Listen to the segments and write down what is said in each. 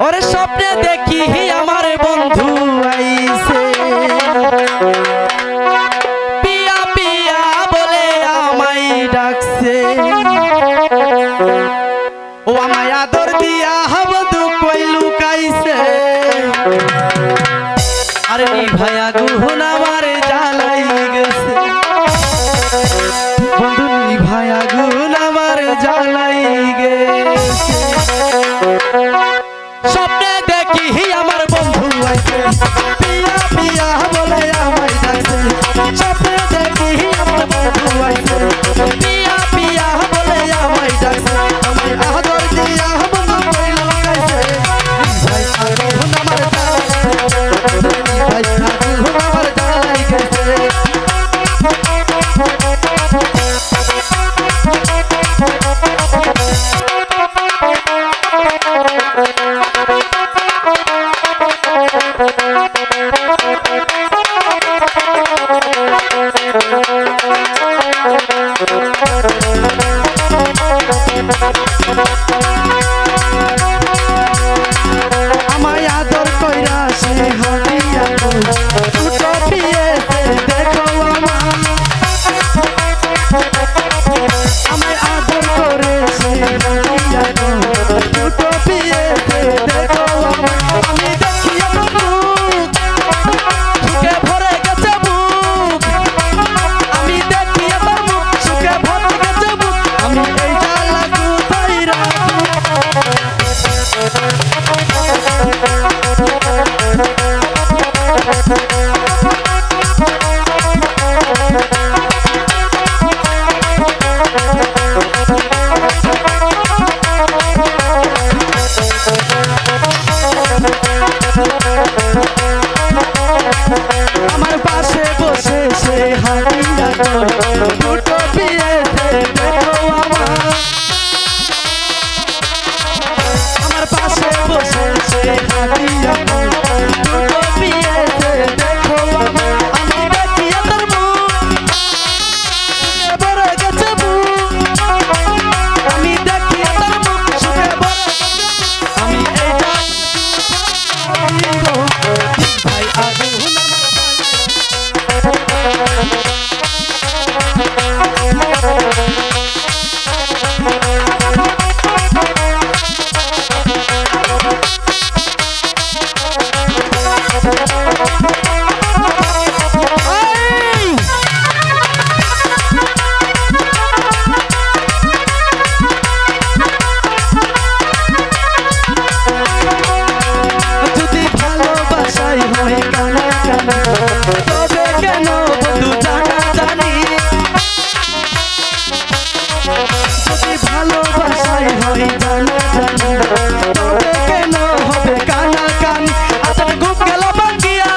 ওরে স্বপ্নে দেখি আমার বন্ধু আইছে, পিয়া পিয়া বলে আমায় ডাকছে। ও আমায় আদর দিয়া বন্ধু কই লুকাইছে। আরে ভাইয়া গুহন আমার জ্বালাই গেছে, বন্ধু ভাইয়া গুহন আমার জ্বালাই গেছে। স্বপ্নে দেখি আমার বন্ধু আইছে, পিয়া পিয়া বলে আমায় ডাকছে। স্বপ্নে দেখি আমার বন্ধু আইছে, পিয়া পিয়া বলে আমায় ডাকছে। আমায় আদর দিয়া বন্ধু কই লুকাইছে। ভাই গুহন আমার ভাই গুহন আমার জ্বালাই গেছে। আমায় আদর কইরা সে হাতিয়া দুটো পিয়েছে দেখো আমায় আদর করে সে হাতিয়া দুটো পিয়েছে দেখো। আমি দেখি আমার মুখ সুখে ভরে গেছে বুক, আমি দেখি আমার মুখ সুখে ভরে গেছে বুক। আমি এই জ্বালা কোথায় রাখবো। আমার পাশে বসে সে হাতিয়া দুটো পিয়েছে দেখো আমার পাশে বসে সে হাতিয়া দুটো পিয়েছে দেখো। আমি দেখি তোর মুখ সুখে ভরে গেছে বুক, আমি দেখি তোর মুখ সুখে ভরে গেছে। আমি এইটা ভাই আগুন যদি ভালোবাসাই হয় কানা কানা, তবে কেন বন্ধু জানা জানি। যদি ভালোবাসাই হয় জানা জানি, তবে কেন হবে কানা কানি। আচ্ছা ঘুম গেল বাঙ্গিয়া,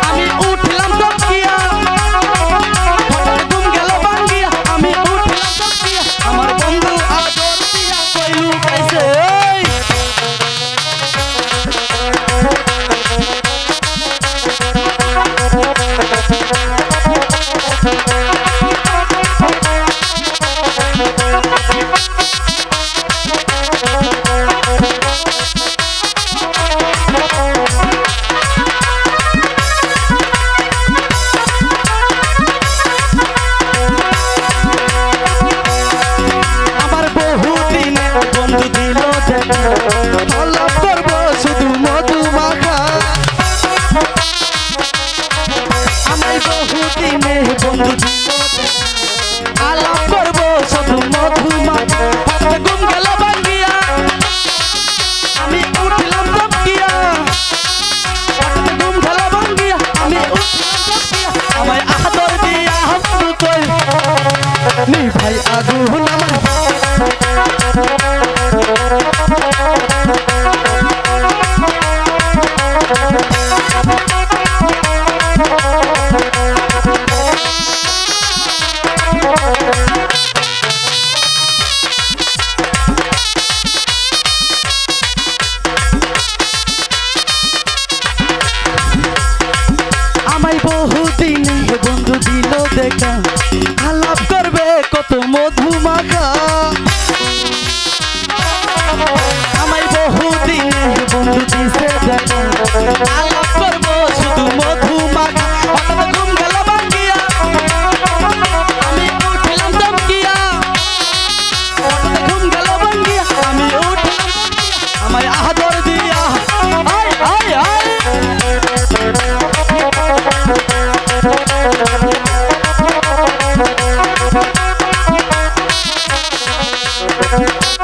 আমি উঠলাম চমকিয়া। হঠাৎ ঘুম গেল বাঙ্গিয়া, আমি উঠলাম চমকিয়া। আমার বন্ধু আদর দিয়া কই লুকাইছে। জানি